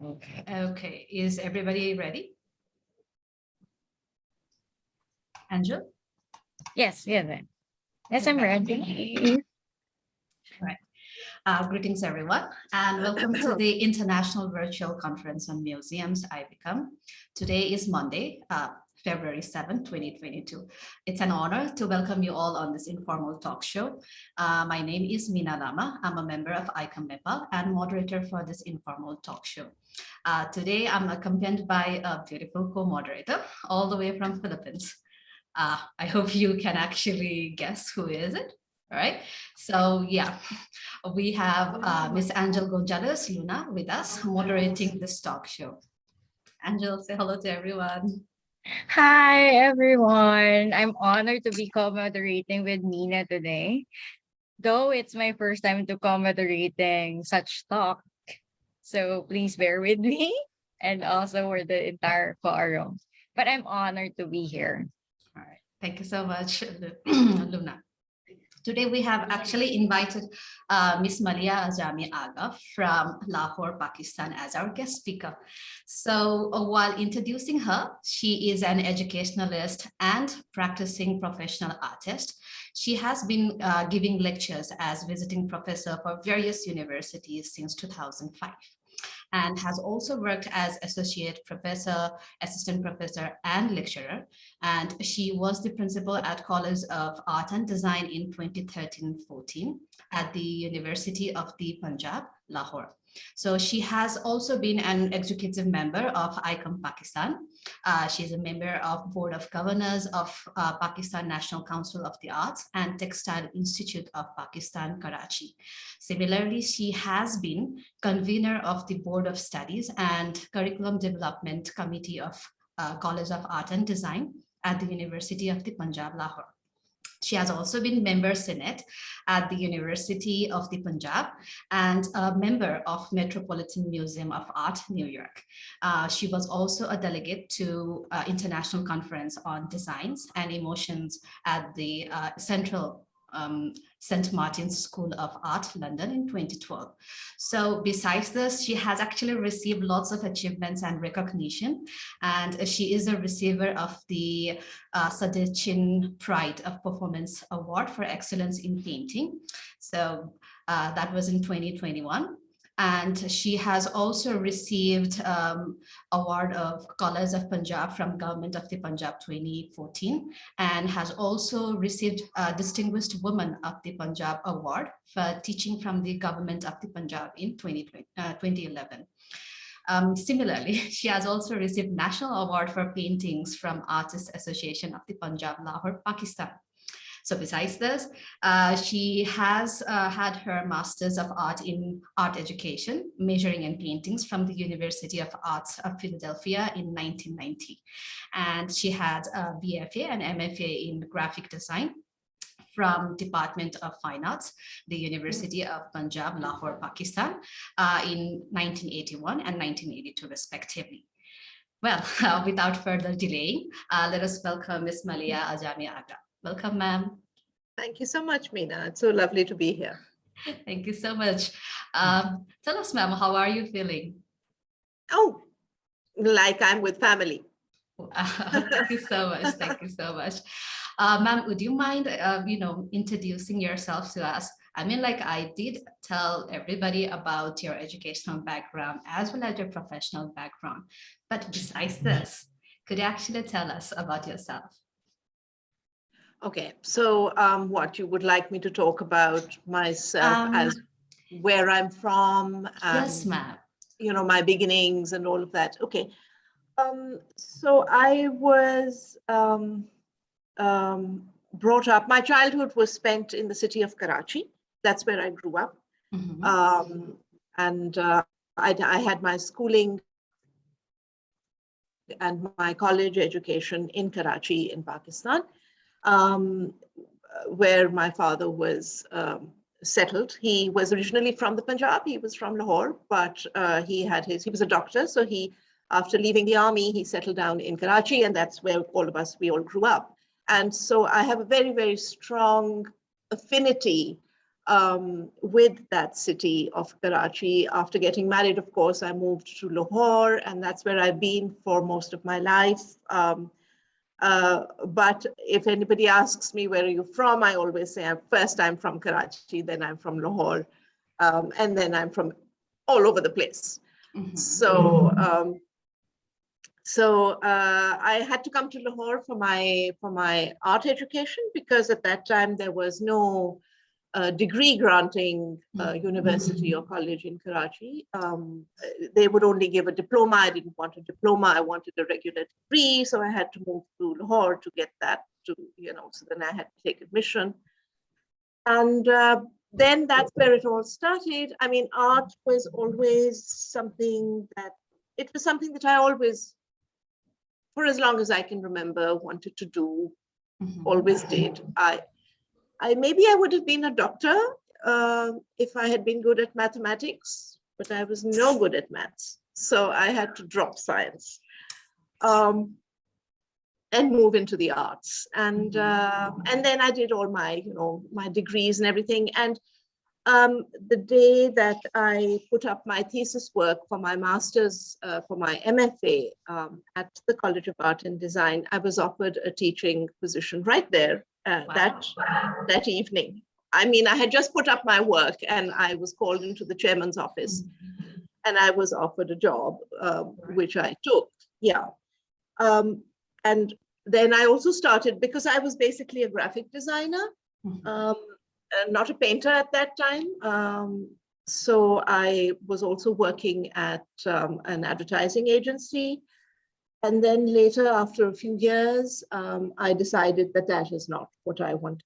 Okay. Okay. Is everybody ready? Angel? Yes, yes, I'm ready. All right. Greetings, everyone, and welcome to the International Virtual Conference on Museums, ICOM. Today is Monday, February 7, 2022. It's an honor to welcome you all on this informal talk show. My name is Meena Lama. I'm a member of ICOM Nepal and moderator for this informal talk show. Today, I'm accompanied by a beautiful co-moderator all the way from Philippines. I hope you can actually guess who is it. All right. So yeah, we have Miss Angel Gonzalez Luna with us moderating this talk show. Angel, say hello to everyone. Hi, everyone. I'm honored to be co-moderating with Nina today, though it's my first time to co-moderating such talk. So please bear with me and also for the entire forum. But I'm honored to be here. All right. Thank you so much, Luna. Today we have actually invited Miss Maliha Azami Aga from Lahore, Pakistan as our guest speaker. So while introducing her, she is an educationalist and practicing professional artist. She has been giving lectures as visiting professor for various universities since 2005. And has also worked as associate professor, assistant professor, and lecturer. And she was the principal at College of Art and Design in 2013-14 at the University of the Punjab, Lahore. So she has also been an executive member of ICOM Pakistan. She's a member of Board of Governors of Pakistan National Council of the Arts and Textile Institute of Pakistan, Karachi. Similarly, she has been convener of the Board of Studies and Curriculum Development Committee of College of Art and Design at the University of the Punjab, Lahore. She has also been member Senate at the University of the Punjab and a member of Metropolitan Museum of Art, New York. She was also a delegate to International Conference on Designs and Emotions at the St. Martin's School of Art, London in 2012. So besides this, she has actually received lots of achievements and recognition, and she is a receiver of the Sadechin Pride of Performance Award for Excellence in Painting. So that was in 2021. And she has also received award of College of Punjab from Government of the Punjab 2014, and has also received Distinguished Woman of the Punjab Award for teaching from the Government of the Punjab in 2011. Similarly, she has also received National Award for Paintings from Artists Association of the Punjab, Lahore, Pakistan. So besides this, she has had her Masters of Art in Art Education, Measuring and Paintings from the University of Arts of Philadelphia in 1990. And she had a BFA and MFA in Graphic Design from Department of Fine Arts, the University of Punjab, Lahore, Pakistan, in 1981 and 1982, respectively. Well, without further delay, let us welcome Ms. Maliha Azami Aga. Welcome, ma'am. Thank you so much, Meena. It's so lovely to be here. Thank you so much. Tell us, ma'am, how are you feeling? Oh, like I'm with family. Thank you so much. Thank you so much. Ma'am, would you mind, introducing yourself to us? I mean, like I did tell everybody about your educational background as well as your professional background. But besides this, could you actually tell us about yourself? Okay, so what you would like me to talk about myself as where I'm from? Yes, ma'am. You know, my beginnings and all of that. Okay. So I was brought up, my childhood was spent in the city of Karachi. That's where I grew up. Mm-hmm. I had my schooling and my college education in Karachi in Pakistan, where my father was settled. He was originally from the Punjab. He was from Lahore, but he was a doctor. So after leaving the army, he settled down in Karachi, and that's where we all grew up. And so I have a very, very strong affinity with that city of Karachi. After getting married, of course, I moved to Lahore, and that's where I've been for most of my life. But if anybody asks me, where are you from? I always say, first I'm from Karachi, then I'm from Lahore, and then I'm from all over the place. Mhm. So I had to come to Lahore for my art education, because at that time there was no degree granting university or college in Karachi. They would only give a diploma. I didn't want a diploma. I wanted a regular degree. So I had to move to Lahore to get that, so then I had to take admission. And then that's where it all started. I mean, art was always something that I always, for as long as I can remember, wanted to do, always did. Maybe I would have been a doctor if I had been good at mathematics, but I was no good at maths. So I had to drop science and move into the arts. And then I did all my, my degrees and everything. And the day that I put up my thesis work for my master's, for my MFA at the College of Art and Design, I was offered a teaching position right there that evening. I mean, I had just put up my work and I was called into the chairman's office and I was offered a job, which I took. Yeah. And then I also started, because I was basically a graphic designer. Not a painter at that time. So I was also working at an advertising agency. And then later, after a few years, I decided that that is not what I wanted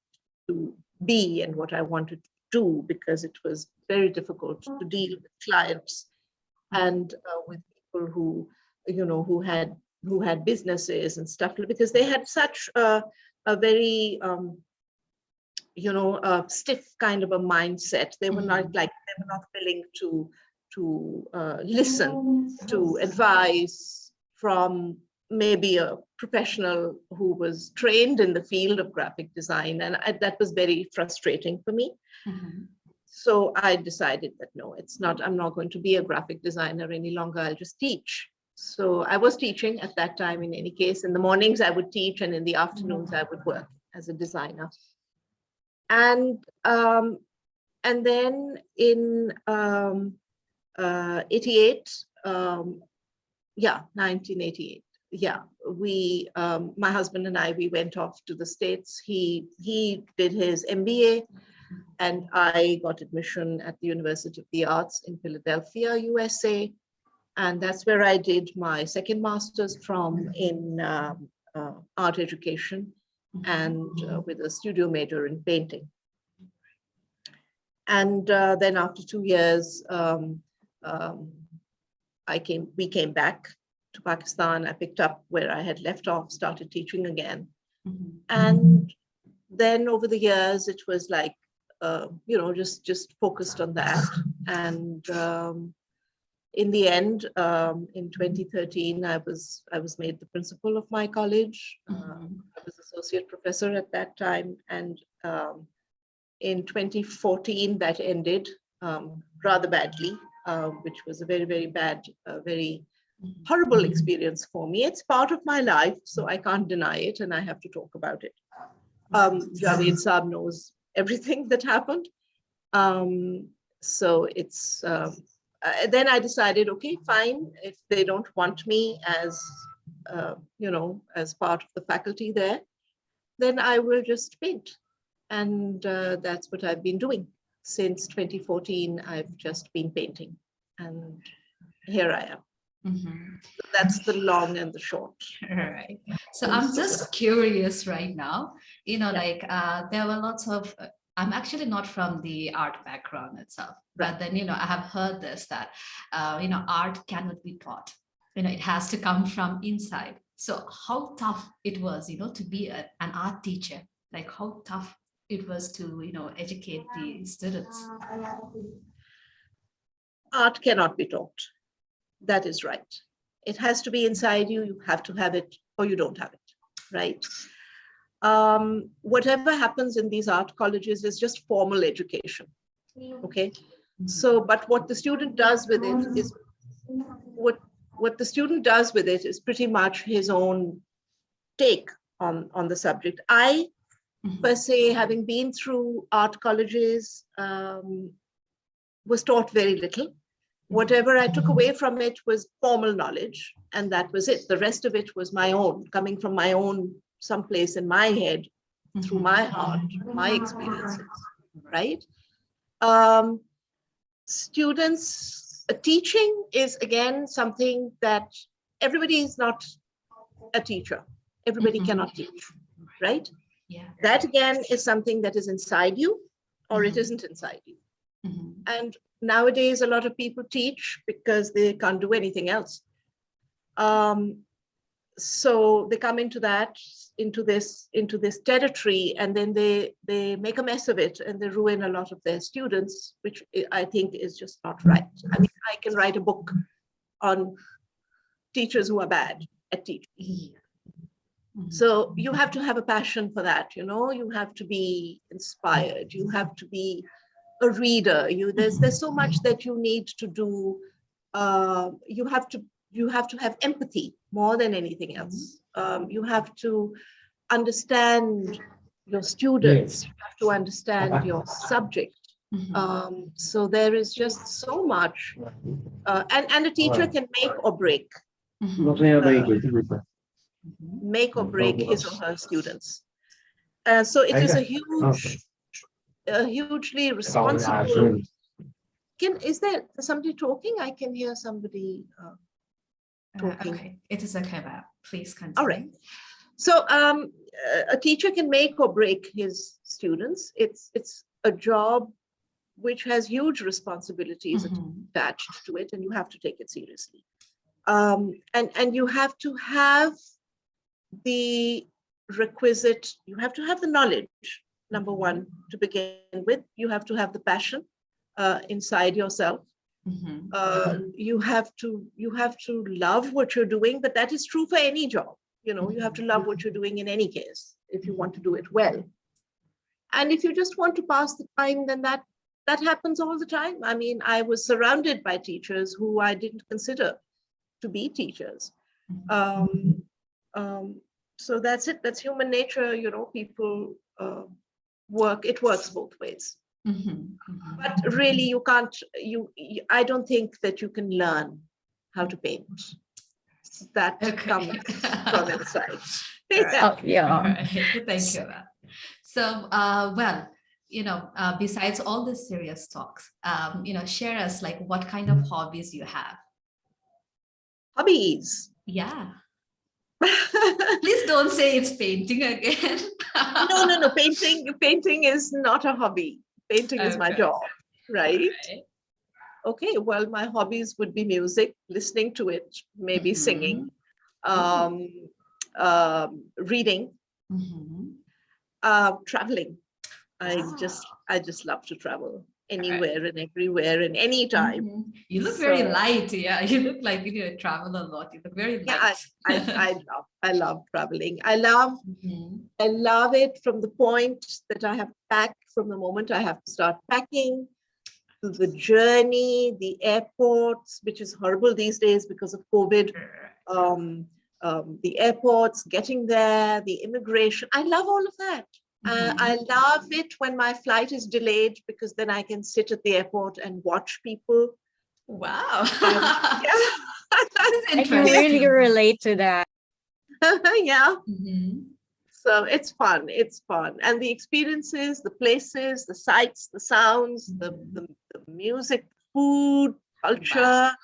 to be and what I wanted to do, because it was very difficult to deal with clients and with people who, who had businesses and stuff, because they had such a very stiff kind of a mindset. They were not willing to listen to advice from maybe a professional who was trained in the field of graphic design. And that was very frustrating for me. So I decided that no, I'm not going to be a graphic designer any longer. I'll just teach. So I was teaching at that time in any case. In the mornings I would teach, and in the afternoons I would work as a designer. And then in 1988, my husband and I, we went off to the States. He did his MBA, and I got admission at the University of the Arts in Philadelphia, USA. And that's where I did my second master's in art education, and with a studio major in painting. And then after 2 years, we came back to Pakistan. I picked up where I had left off, started teaching again. And then over the years, it was like, just focused on that. And in the end, in 2013, I was made the principal of my college. I was associate professor at that time. And in 2014, that ended rather badly, which was a very, very bad, very horrible experience for me. It's part of my life, so I can't deny it, and I have to talk about it. Javed Saab knows everything that happened. So it's, then I decided, okay, fine, if they don't want me as, as part of the faculty there, then I will just paint. And that's what I've been doing. Since 2014, I've just been painting. And here I am. So that's the long and the short. All right. So I'm just curious right now, there were lots of, I'm actually not from the art background itself, but then, I have heard this, that, art cannot be taught. It has to come from inside. So how tough it was, to be an art teacher, like how tough it was to, educate the students. Art cannot be taught. That is right. It has to be inside you. You have to have it, or you don't have it, right? whatever happens in these art colleges is just formal education. Okay. So, but what the student does with it is what the student does with it is pretty much his own take on the subject. I, per se, having been through art colleges, was taught very little. Whatever I took away from it was formal knowledge, and that was it. The rest of it was my own, coming from my own, someplace in my head, through my heart, my experiences, right? Students, teaching is again something that everybody is not a teacher. Everybody cannot teach, right? Yeah. That again is something that is inside you, or it isn't inside you. And nowadays, a lot of people teach because they can't do anything else. So they come into this territory, and then they make a mess of it, and they ruin a lot of their students, which I think is just not right. I mean, I can write a book on teachers who are bad at teaching. So you have to have a passion for that, you know. You have to be inspired. You have to be a reader. There's so much that you need to do. You have to have empathy more than anything else. You have to understand your students. You have to understand your subject. So there is just so much, and a teacher can make or break his or her students. So it is a hugely responsible. Is there somebody talking? I can hear somebody talking. Okay, it is okay, ma'am. Please continue. All right. So a teacher can make or break his students. It's a job which has huge responsibilities attached to it, and you have to take it seriously. And you have to have the requisite, you have to have the knowledge, number one, to begin with. You have to have the passion inside yourself. You have to love what you're doing, but that is true for any job. You know, you have to love what you're doing in any case, if you want to do it well. And if you just want to pass the time, then that happens all the time. I mean, I was surrounded by teachers who I didn't consider to be teachers. So that's it. That's human nature. You know, people it works both ways. But really, you can't. I don't think that you can learn how to paint. That comes from inside. Yeah. Thank you. So, well, you know, besides all the serious talks, you know, share us like what kind of hobbies you have. Hobbies. Yeah. Please don't say it's painting again. No. Painting is not a hobby. Painting is my job, right? Okay. Well, my hobbies would be music, listening to it, maybe singing, reading, traveling. I just love to travel anywhere and everywhere and anytime. You look very light. Yeah, you look like you travel a lot. You look very light. I love traveling. I love it from the point that I have to pack, from the moment I have to start packing, to the journey, the airports, which is horrible these days because of COVID. The airports, getting there, the immigration. I love all of that. I love it when my flight is delayed, because then I can sit at the airport and watch people. Wow. I can really relate to that. Yeah. So it's fun. It's fun. And the experiences, the places, the sights, the sounds, the music, food, culture.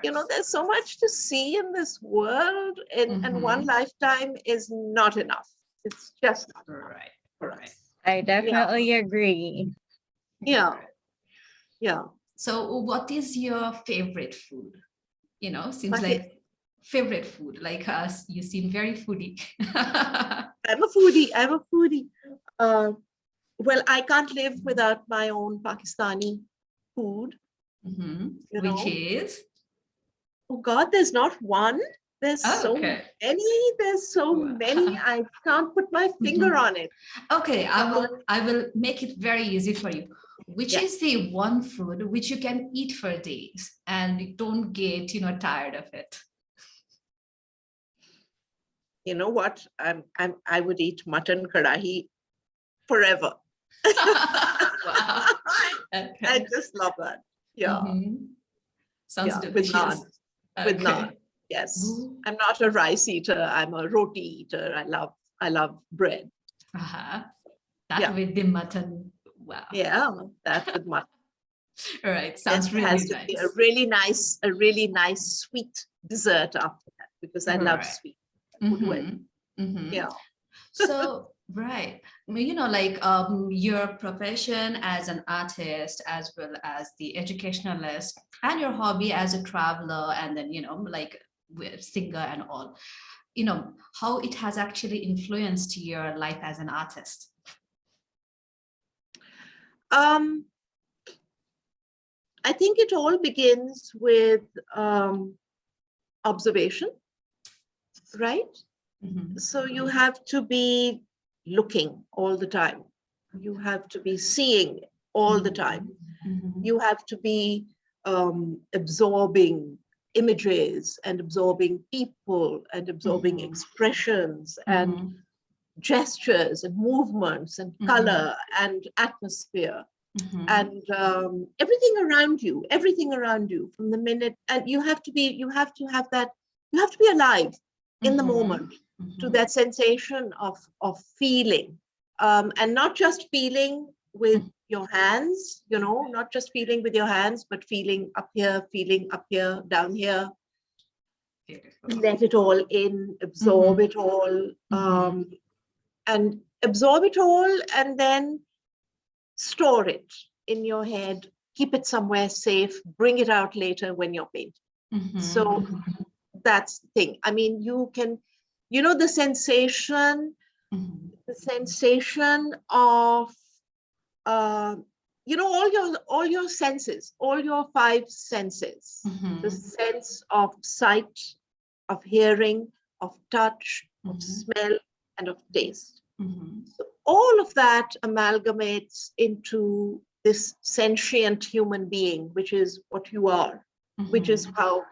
You know, there's so much to see in this world, and one lifetime is not enough. It's just not right for us. I definitely agree. Yeah. So what is your favorite food? You know, seems like favorite food, like us, you seem very foodie. I'm a foodie. Well, I can't live without my own Pakistani food. Which is? Oh God, there's not one. There's so Okay. many, there's so Wow. many. I can't put my finger Mhm. on it. Okay, I will make it very easy for you. Which Yeah. is the one food which you can eat for days and you don't get, tired of it? You know what? I would eat mutton karahi forever. Wow. I Okay. just love that. Yeah, Mhm. Sounds yeah, with delicious. naan, with naan. Okay. Yes, Ooh. I'm not a rice eater. I'm a roti eater. I love bread. Uh-huh. That Yeah, with the mutton. Wow. yeah, that with mutton. All right. Then Sounds there has really to be nice. a really nice sweet dessert after that because I All love right. sweet. Who do I? Mm-hmm. Mm-hmm. Yeah. So, right. I mean, like your profession as an artist, as well as the educationalist, and your hobby as a traveler, and then, like singer and all, how it has actually influenced your life as an artist. Um, I think it all begins with observation, right? Mhm. So you have to be looking all the time. You have to be seeing all the time. Mhm. You have to be absorbing images and absorbing people and absorbing Mhm. expressions and Mhm. gestures and movements and Mhm. color and atmosphere Mhm. and everything around you from the minute. And you have to have that, you have to be alive in the moment to Mhm. that sensation of feeling, and not just feeling with your hands, not just feeling with your hands, but feeling up here, down here. Beautiful. Let it all in, absorb Mhm. it all, Mhm. and absorb it all, and then store it in your head, keep it somewhere safe, bring it out later when you're painting. So Mhm. that's the thing. I mean, you can, the sensation, Mhm. of all your senses, all your five senses, the Mhm. sense of sight, of hearing, of touch, of Mhm. smell, and of taste. Mhm. So all of that amalgamates into this sentient human being, which is what you are, which is Mhm.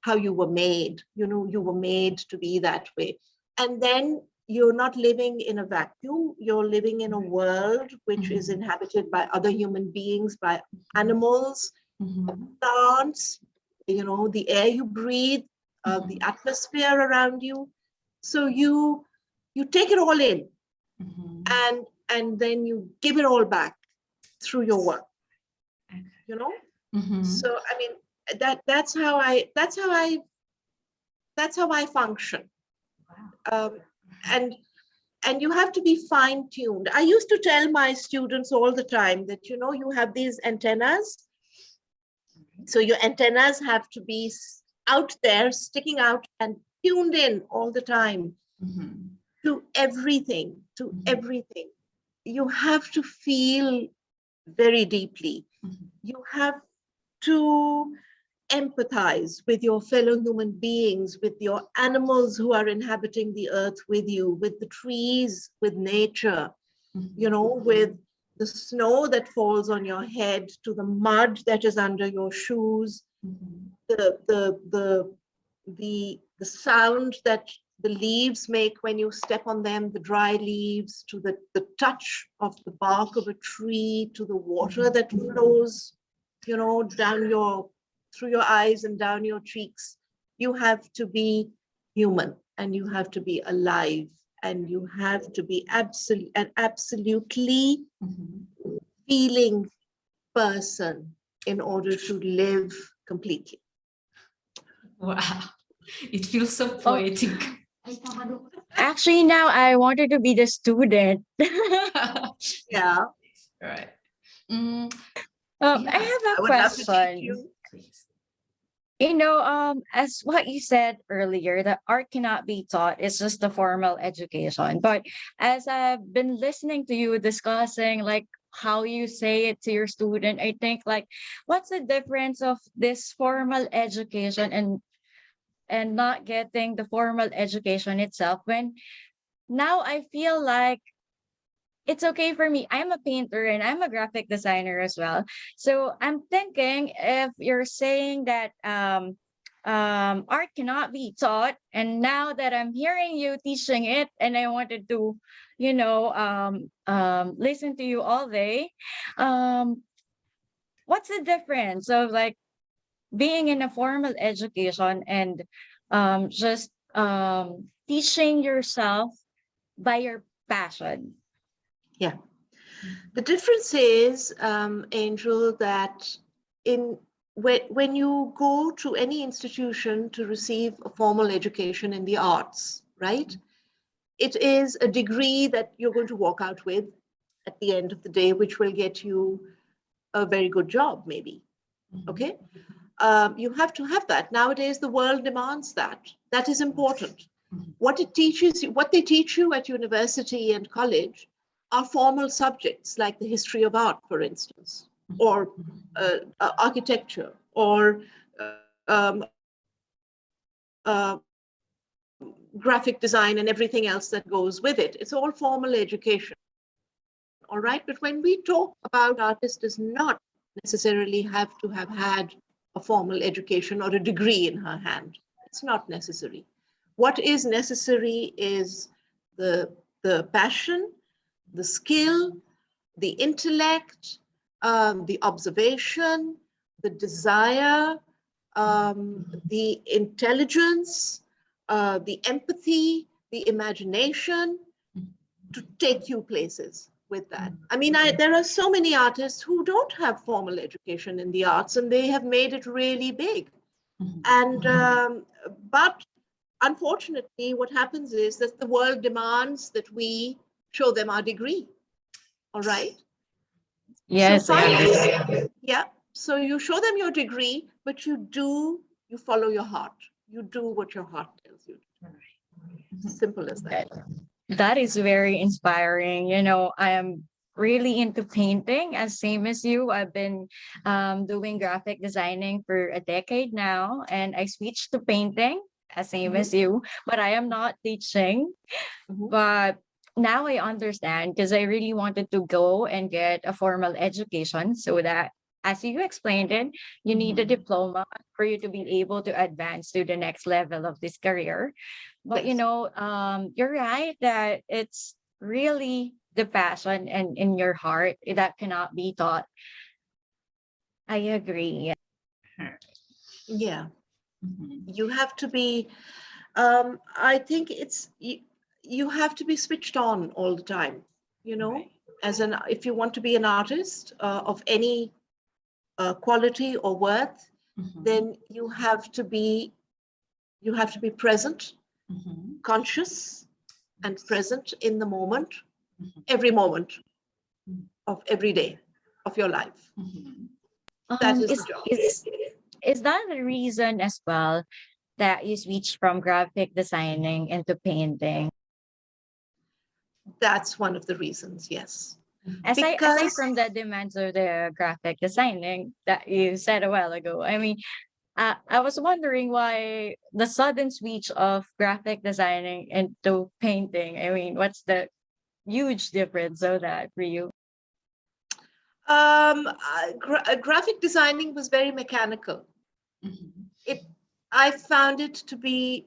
how you were made. You were made to be that way. And then you're not living in a vacuum. You're living in a world which is Mhm. inhabited by other human beings, by animals, Mhm. plants, the air you breathe, the Mhm. atmosphere around you. So you take it all in, Mhm. and then you give it all back through your work. you know Mhm. so I mean, that's how I function. Wow. um, and and you have to be fine tuned. I used to tell my students all the time that you have these antennas. So your antennas have to be out there, sticking out and tuned in all the time Mhm. to everything, Mhm. you have to feel very deeply. Mhm. You have to empathize with your fellow human beings, with your animals who are inhabiting the earth with you, with the trees, with nature, Mhm. with the snow that falls on your head, to the mud that is under your shoes, Mhm. the sound that the leaves make when you step on them, the dry leaves, to the touch of the bark of a tree, to the water that flows, down through your eyes and down your cheeks. You have to be human, and you have to be alive, and you have to be absolutely Mhm. feeling person in order to live completely. Wow. It feels so Oh, poetic. actually, now I wanted to be the student. Yeah, Right. Mm, I yeah, have I a would love to teach question. you. please. As what you said earlier, that art cannot be taught, it's just the formal education. But as I've been listening to you discussing like how you say it to your student, I think like what's the difference of this formal education and and not getting the formal education itself, when now I feel like it's okay for me. I'm a painter and I'm a graphic designer as well. So I'm thinking, if you're saying that art cannot be taught, and now that I'm hearing you teaching it, and I wanted to, listen to you all day, um, what's the difference of like being in a formal education and just teaching yourself by your passion? Yeah. The difference is, Angel, that when you go to any institution to receive a formal education in the arts, right? It is a degree that you're going to walk out with at the end of the day, which will get you a very good job, maybe. Okay? You have to have that. Nowadays, the world demands that. That is important. What it teaches you, what they teach you at university and college are formal subjects like the history of art, for instance, or architecture, or um, uh, graphic design and everything else that goes with it. It's all formal education. All right. But when we talk about artist, does not necessarily have to have had a formal education or a degree in her hand. It's not necessary. What is necessary is the passion, the skill, the intellect, the observation, the desire, the intelligence, the empathy, the imagination to take you places with that. I mean, there are so many artists who don't have formal education in the arts, and they have made it really big. And but unfortunately, what happens is that the world demands that we show them our degree. All right. Yes, So I fine. understand. Yeah. So you show them your degree, but you follow your heart. You do what your heart tells you. Simple as that. That is very inspiring. I am really into painting, as same as you. I've been doing graphic designing for a decade now, and I switched to painting, as same as you, but I am not teaching. But now I understand, because I really wanted to go and get a formal education, so that, as you explained it, you need a diploma for you to be able to advance to the next level of this career. But Yes. you're right that it's really the passion and in your heart that cannot be taught. I agree. Yeah. You have to be, I think you have to be switched on all the time, if you want to be an artist of any quality or worth, then you have to be present, conscious, and present in the moment, every moment of every day of your life. That is the job. Is that the reason as well that you switched from graphic designing into painting? That's one of the reasons, yes. Aside from the demands of the graphic designing that you said a while ago, I mean, I was wondering why the sudden switch of graphic designing into painting. I mean, what's the huge difference of that for you? Graphic designing was very mechanical. I found it to be,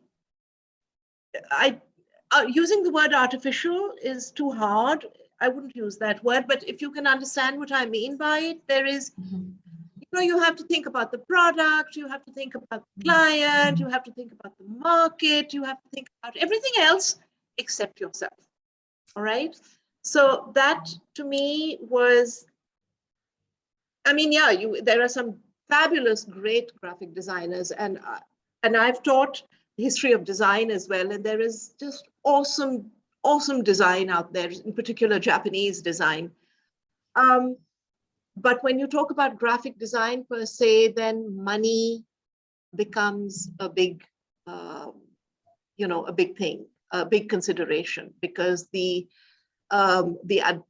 using the word artificial is too hard. I wouldn't use that word, but if you can understand what I mean by it, there is, you have to think about the product, you have to think about the client, you have to think about the market, you have to think about everything else except yourself. All right. So that to me was, I mean, yeah, there are some fabulous, great graphic designers, and I've taught the history of design as well, and there is just awesome design out there, in particular Japanese design. But when you talk about graphic design per se, then money becomes a big, a big thing, a big consideration, because the ad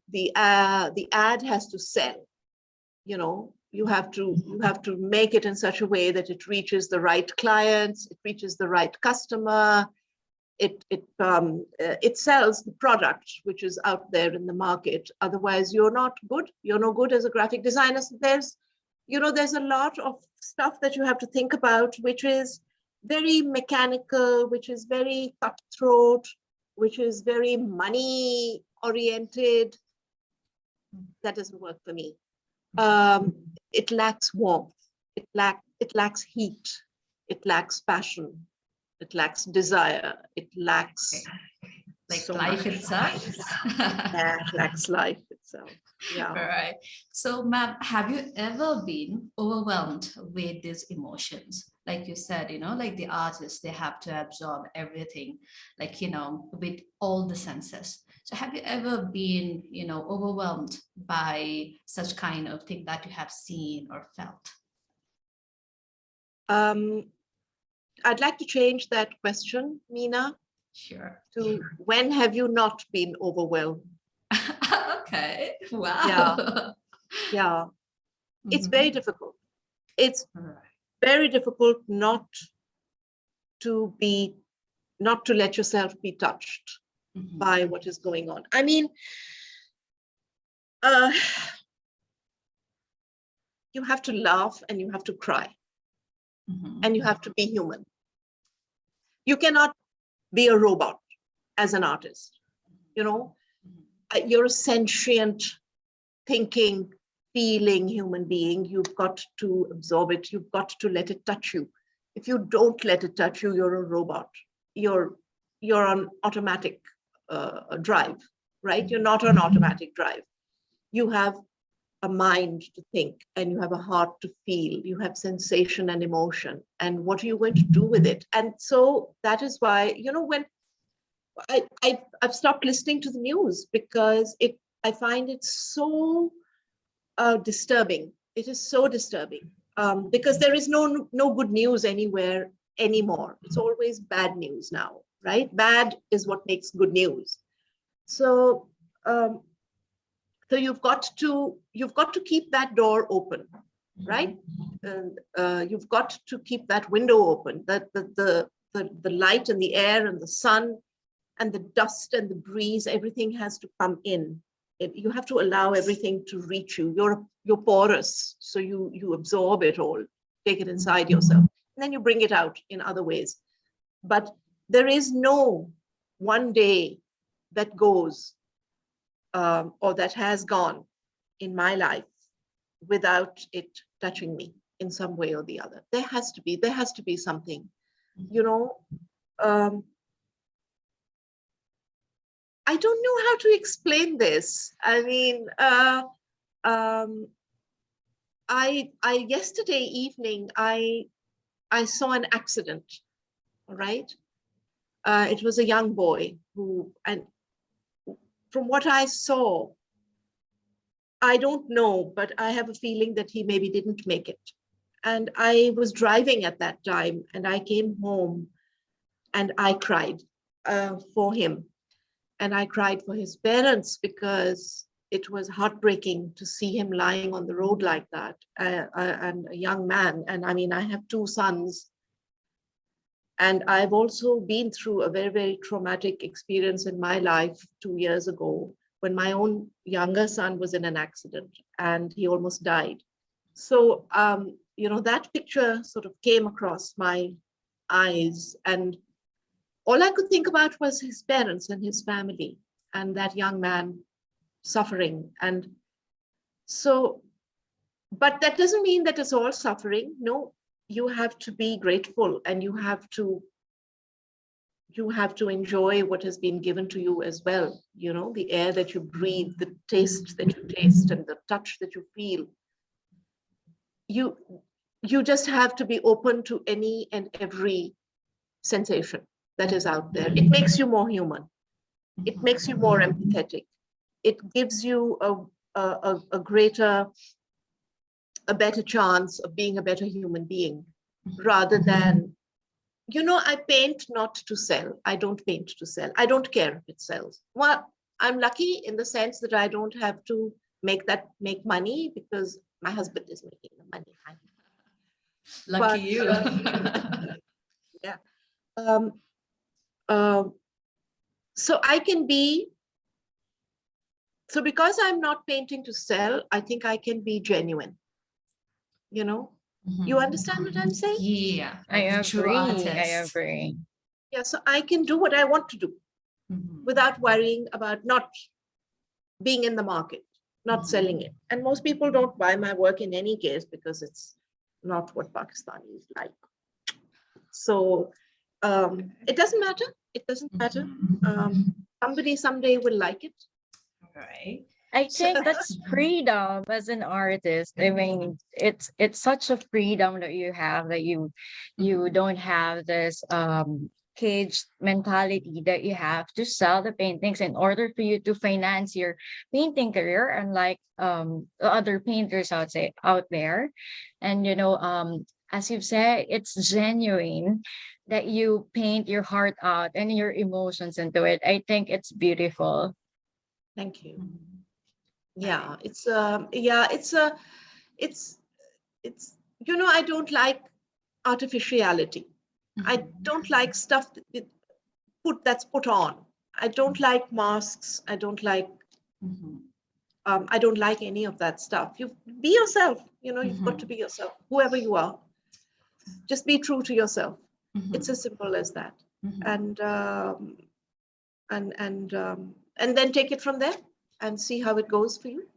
has to sell. you have to make it in such a way that it reaches the right clients, it reaches the right customer, it sells the product which is out there in the market. Otherwise, you're not good. You're no good as a graphic designer. So there's a lot of stuff that you have to think about, which is very mechanical, which is very cutthroat, which is very money oriented. That doesn't work for me. It lacks warmth. It lacks heat. It lacks passion. It lacks desire. It lacks like so life much. itself. Yeah, it lacks life itself. Yeah. All right. So, ma'am, have you ever been overwhelmed with these emotions? Like you said, like the artists, they have to absorb everything, like, with all the senses. So have you ever been, overwhelmed by such kind of thing that you have seen or felt? I'd like to change that question, Meena, Sure. to when have you not been overwhelmed? Okay. Wow. Yeah. It's Mhm. very difficult. It's All right. very difficult not to let yourself be touched Mhm. by what is going on. I mean, you have to laugh and you have to cry Mhm. and you have to be human. You cannot be a robot as an artist. You're a sentient, thinking, feeling human being. You've got to absorb it. You've got to let it touch you. If you don't let it touch you, you're a robot. You're on automatic drive, right? You're not on automatic drive. You have a mind to think and you have a heart to feel. You have sensation and emotion. And what are you going to do with it? And so that is why, when I've stopped listening to the news because I find it so disturbing. It is so disturbing because there is no good news anywhere anymore. It's always bad news now, right? Bad is what makes good news. So you've got to keep that door open, right? And you've got to keep that window open. That the light and the air and the sun and the dust and the breeze, everything has to come in. You have to allow everything to reach you. You're porous, so you absorb it all, take it inside yourself, and then you bring it out in other ways. But there is no one day that goes or that has gone in my life without it touching me in some way or the other. There has to be something, I don't know how to explain this. I mean, I yesterday evening I saw an accident. All right, it was a young boy who, and from what I saw, I don't know, but I have a feeling that he maybe didn't make it. And I was driving at that time, and I came home, and I cried for him. And I cried for his parents because it was heartbreaking to see him lying on the road like that, and a young man. And I mean, I have two sons. And I've also been through a very, very traumatic experience in my life 2 years ago when my own younger son was in an accident and he almost died. So, that picture sort of came across my eyes, and all I could think about was his parents and his family and that young man suffering. And so, but that doesn't mean that it's all suffering. No, you have to be grateful and you have to enjoy what has been given to you as well. The air that you breathe, the taste that you taste, and the touch that you feel. You just have to be open to any and every sensation that is out there. It makes you more human. It makes you more empathetic. It gives you a better chance of being a better human being, rather than, I paint not to sell. I don't paint to sell. I don't care if it sells. Well, I'm lucky in the sense that I don't have to make money because My husband is making the money. Lucky But, you. Yeah. So I can be, so because I'm not painting to sell, I think I can be genuine. You know, you understand what I'm saying? Yeah, I like the true agree. artist. I agree. Yeah, so I can do what I want to do without worrying about not being in the market, not selling it. And most people don't buy my work in any case because it's not what Pakistanis like. So it doesn't matter. It doesn't matter. Somebody someday will like it. Right. I think that's freedom as an artist. I mean, it's such a freedom that you have, that you don't have this caged mentality that you have to sell the paintings in order for you to finance your painting career, unlike the other painters out there. And as you've said, it's genuine that you paint your heart out and your emotions into it. I think it's beautiful. Thank you. Mhm. Yeah, it's it's I don't like artificiality. I don't like stuff that's put on. I don't like masks. I don't like any of that stuff. You be yourself. You've got to be yourself, whoever you are. Just be true to yourself. It's as simple as that. And and then take it from there and see how it goes for you.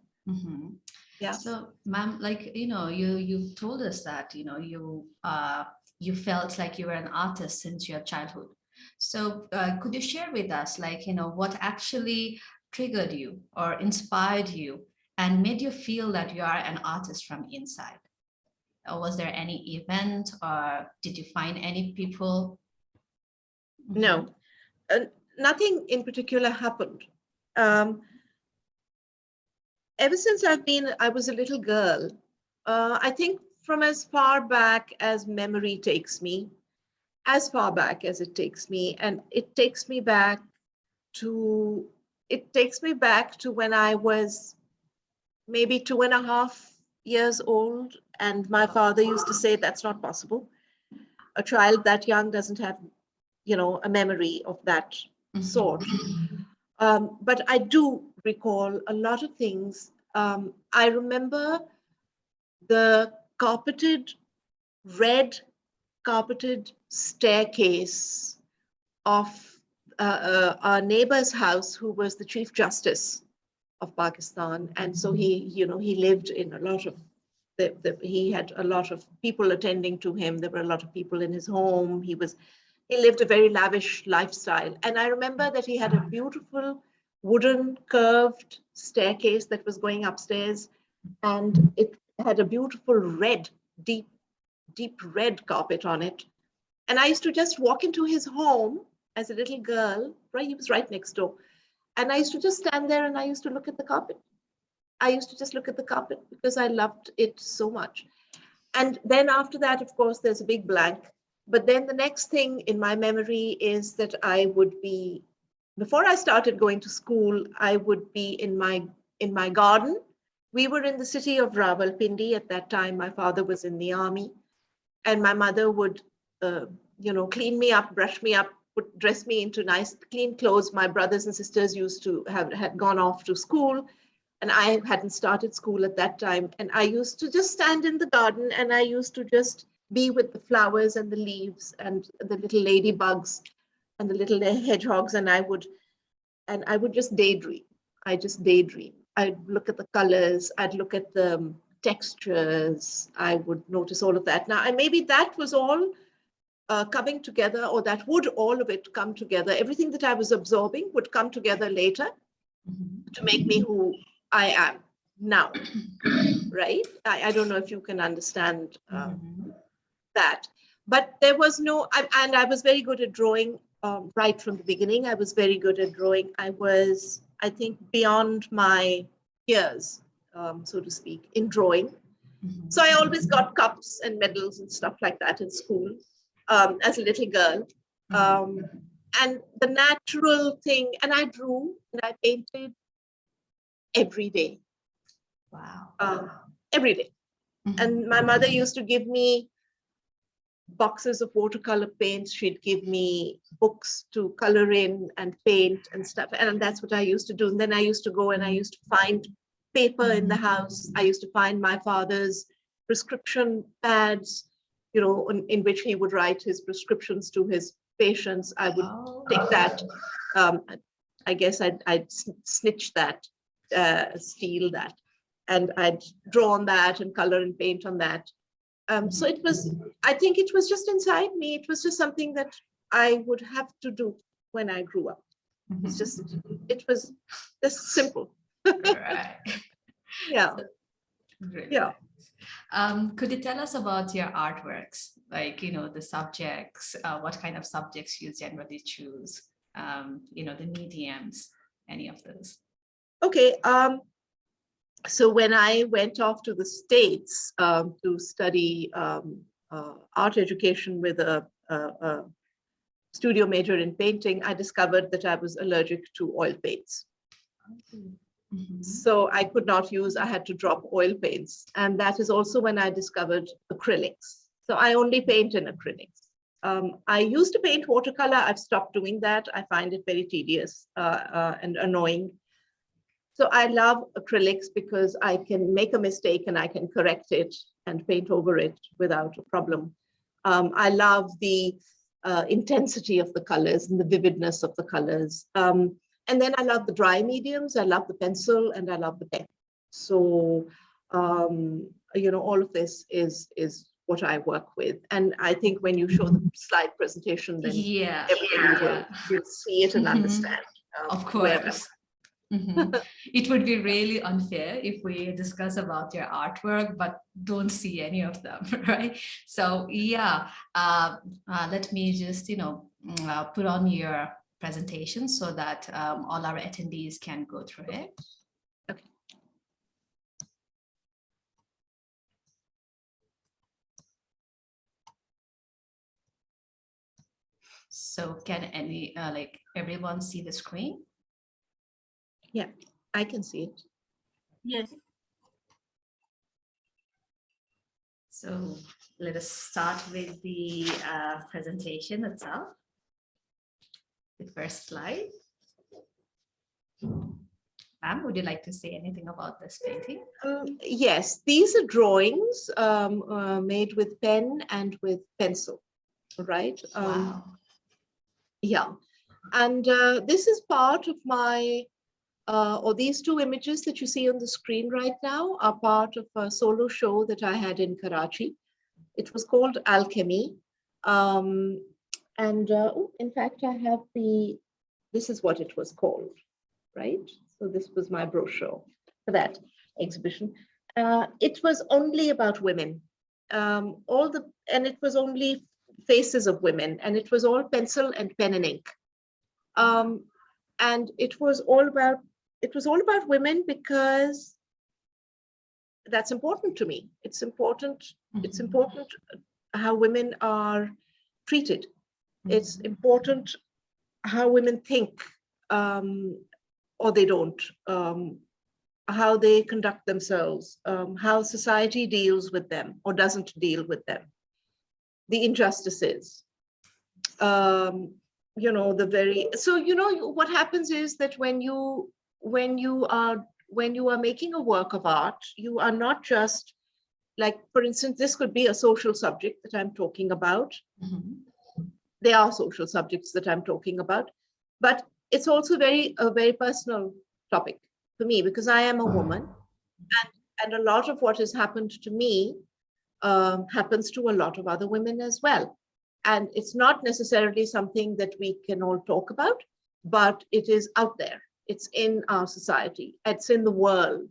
Yeah. So, ma'am, like, you told us that, you felt like you were an artist since your childhood. So, could you share with us, like, what actually triggered you or inspired you and made you feel that you are an artist from inside? Or was there any event, or did you find any people? No, nothing in particular happened. Ever since I was a little girl, I think from as far back as memory takes me, as far back as it takes me, and it takes me back to when I was maybe 2.5 years old, and my father used to say, that's not possible. A child that young doesn't have, a memory of that sort. But I do recall a lot of things. I remember the red carpeted staircase of our neighbor's house, who was the Chief Justice of Pakistan. And so he lived in a lot of, he had a lot of people attending to him. There were a lot of people in his home. He lived a very lavish lifestyle. And I remember that he had a beautiful wooden curved staircase that was going upstairs. And it had a beautiful red, deep red carpet on it. And I used to just walk into his home as a little girl, right? He was right next door. And I used to just stand there and I used to look at the carpet. I used to just look at the carpet because I loved it so much. And then after that, of course, there's a big blank. But then the next thing in my memory is that I would be, before I started going to school, I would be in my garden. We were in the city of Rawalpindi at that time. My father was in the army, and my mother would, clean me up, brush me up, dress me into nice, clean clothes. My brothers and sisters used to had gone off to school, and I hadn't started school at that time. And I used to just stand in the garden, and I used to just be with the flowers and the leaves and the little ladybugs and the little hedgehogs, and I would just daydream. I just daydream. I'd look at the colors, I'd look at the textures, I would notice all of that. Now, and maybe that was all coming together, or that would all of it come together. Everything that I was absorbing would come together later to make me who I am now, right? I don't know if you can understand that. But there was no, and I was very good at drawing right from the beginning. I was very good at drawing. I was, I think, beyond my years, so to speak, in drawing. So I always got cups and medals and stuff like that in school as a little girl. And the natural thing, and I drew and I painted every day. Wow. every day. And my mother used to give me boxes of watercolor paints. She'd give me books to color in and paint and stuff. And that's what I used to do. And then I used to go and I used to find paper in the house. I used to find my father's prescription pads, in which he would write his prescriptions to his patients. I would take that. I guess I'd snitch that, steal that, and I'd draw on that and color and paint on that. So I think it was just inside me. It was just something that I would have to do when I grew up. It was just simple. Right. Yeah. Really Yeah. nice. Could you tell us about your artworks? Like, the subjects, what kind of subjects you generally choose, the mediums, any of those? Okay. So when I went off to the States to study art education with a studio major in painting, I discovered that I was allergic to oil paints. So I could not use, I had to drop oil paints. And that is also when I discovered acrylics. So I only paint in acrylics. I used to paint watercolor. I've stopped doing that. I find it very tedious and annoying. So I love acrylics because I can make a mistake and I can correct it and paint over it without a problem. I love the intensity of the colors and the vividness of the colors. And then I love the dry mediums. I love the pencil and I love the pen. So, all of this is what I work with. And I think when you show the slide presentation, then everybody will see it and understand. Of course. It would be really unfair if we discuss about your artwork, but don't see any of them, right? So yeah, let me just, put on your presentation so that all our attendees can go through it. Okay. So can everyone see the screen? Yeah, I can see it. Yes. So let us start with the presentation itself. The first slide. Ma'am, would you like to say anything about this painting? Yes, these are drawings made with pen and with pencil, right? Wow. Yeah, and this is part of my, or these two images that you see on the screen right now are part of a solo show that I had in Karachi. It was called Alchemy. In fact, I have this is what it was called, right? So this was my brochure for that exhibition. It was only about women, and it was only faces of women, and it was all pencil and pen and ink. And it was all about women because that's important to me. It's important. It's important how women are treated. It's important how women think, or they don't, how they conduct themselves, how society deals with them or doesn't deal with them, the injustices. What happens is that when you are making a work of art, you are not just like, for instance, this could be a social subject that I'm talking about. There are social subjects that I'm talking about, but it's also a very personal topic for me because I am a woman, and a lot of what has happened to me happens to a lot of other women as well. And it's not necessarily something that we can all talk about, but it is out there. It's in our society. It's in the world,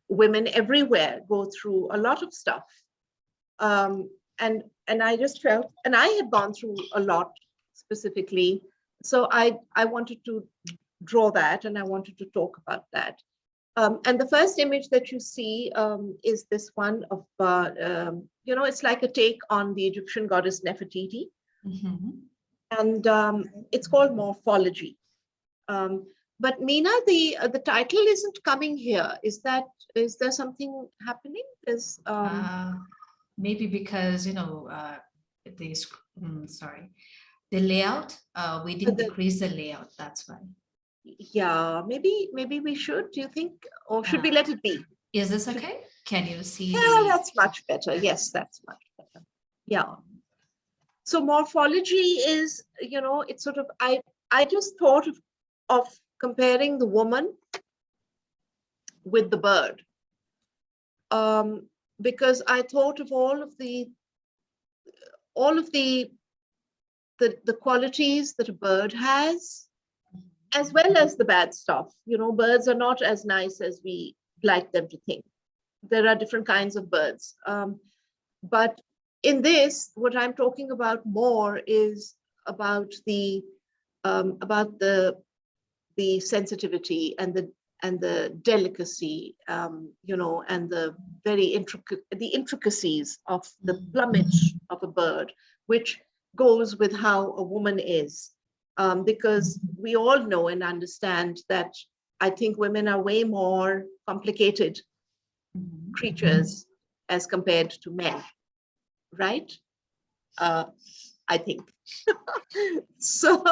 Women everywhere go through a lot of stuff. And I just felt, and I had gone through a lot specifically. So I wanted to draw that and I wanted to talk about that. And the first image that you see is this one of, it's like a take on the Egyptian goddess Nefertiti. And it's called Morphology. But Meena, the title isn't coming here. Is there something happening? Maybe because, the layout, we didn't decrease the layout, that's why. Yeah, maybe we should. Do you think, or should we let it be? Is this okay? Can you see? Yeah, that's much better. Yes, that's much better. Yeah. So morphology is, it's sort of, I just thought of comparing the woman with the bird. Because I thought of all of the qualities that a bird has, as well as the bad stuff. Birds are not as nice as we like them to think. There are different kinds of birds. But in this, what I'm talking about more is about the sensitivity and the delicacy, and the intricacies of the plumage of a bird, which goes with how a woman is. Because we all know and understand that I think women are way more complicated creatures as compared to men, right? I think. So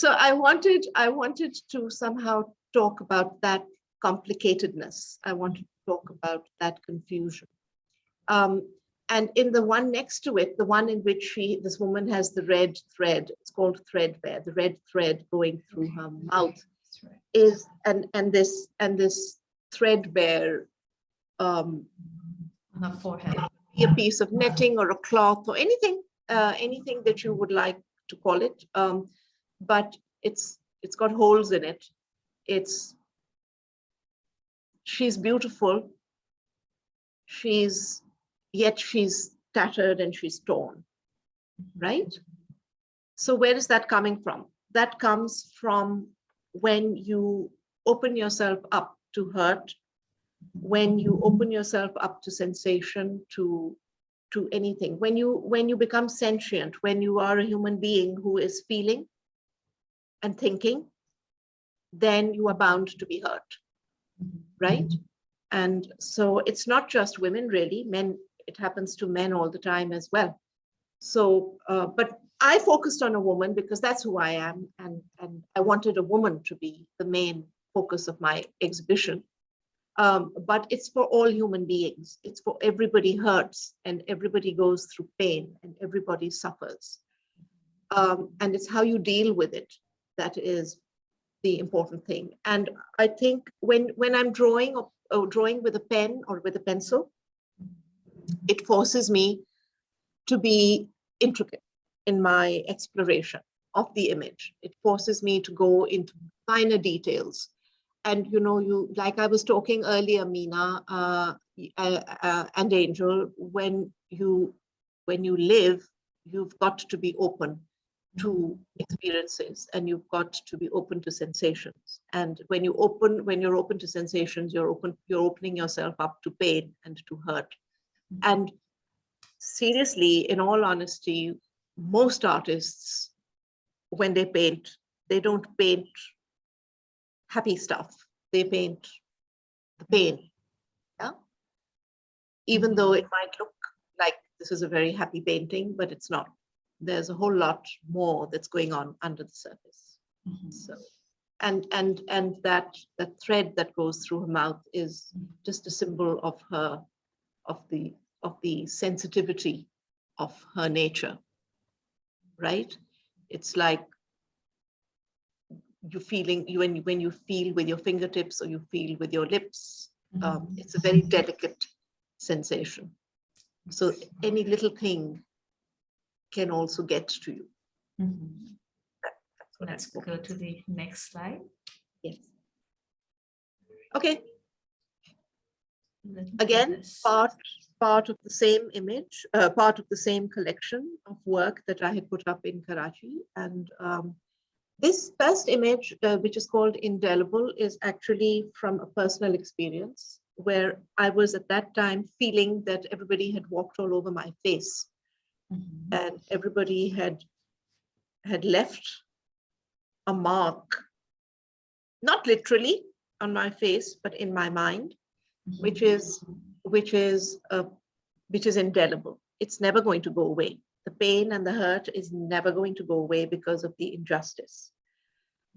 I wanted to somehow talk about that complicatedness. I wanted to talk about that confusion. And in the one next to it, the one in which this woman has the red thread, it's called threadbare, the red thread going through her mouth, is and this threadbare on her forehead, a piece of netting or a cloth or anything that you would like to call it, but it's got holes in it. She's beautiful. Yet she's tattered and she's torn, right? So where is that coming from? That comes from when you open yourself up to hurt, when you open yourself up to sensation, to anything, when you become sentient, when you are a human being who is feeling and thinking, then you are bound to be hurt, right? And so it's not just women, really. Men, it happens to men all the time as well. So, but I focused on a woman because that's who I am, and I wanted a woman to be the main focus of my exhibition. But it's for all human beings. It's for everybody hurts, and everybody goes through pain, and everybody suffers. And it's how you deal with it that is the important thing. And I think when I'm drawing with a pen or with a pencil, it forces me to be intricate in my exploration of the image. It forces me to go into finer details. And like I was talking earlier, Meena and Angel, when you live, you've got to be open to experiences, and you've got to be open to sensations. And when you're open to sensations, you're opening yourself up to pain and to hurt. And seriously, in all honesty, most artists, when they paint, they don't paint happy stuff. They paint the pain. Yeah. Even though it might look like this is a very happy painting, but it's not. There's a whole lot more that's going on under the surface. So, and that thread that goes through her mouth is just a symbol of the sensitivity of her nature, right? It's like when you feel with your fingertips or you feel with your lips, it's a very delicate sensation. So any little thing can also get to you. Let's go to the next slide. Yes. Okay. Again, part of the same image, part of the same collection of work that I had put up in Karachi. And this first image, which is called Indelible, is actually from a personal experience where I was at that time feeling that everybody had walked all over my face. And everybody had left a mark not literally on my face, but in my mind, which is indelible. It's never going to go away. The pain and the hurt is never going to go away because of the injustice.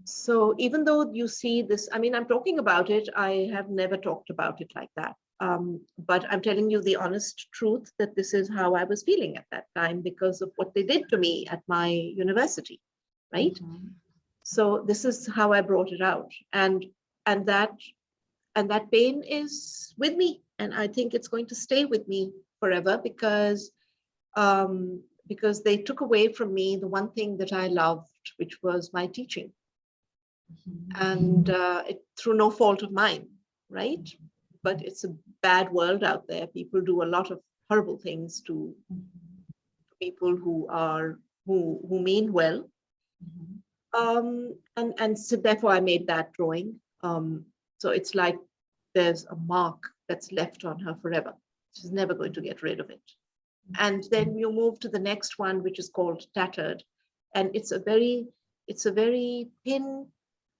So even though you see this, I mean, I'm talking about it, I have never talked about it like that. But I'm telling you the honest truth that this is how I was feeling at that time because of what they did to me at my university, right? So this is how I brought it out. And that pain is with me. And I think it's going to stay with me forever because they took away from me the one thing that I loved, which was my teaching. And through no fault of mine, right? But it's a bad world out there. People do a lot of horrible things to people who mean well. And so therefore I made that drawing. So it's like there's a mark that's left on her forever. She's never going to get rid of it. And then you move to the next one, which is called Tattered. And it's a very thin,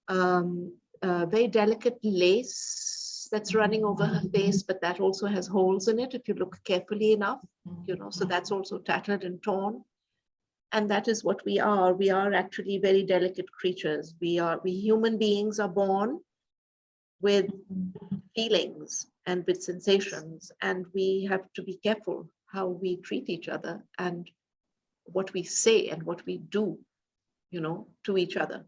very delicate lace that's running over her face, but that also has holes in it if you look carefully enough, so that's also tattered and torn. And that is what we are. We are actually very delicate creatures. We human beings are born with feelings and with sensations, and we have to be careful how we treat each other and what we say and what we do, to each other.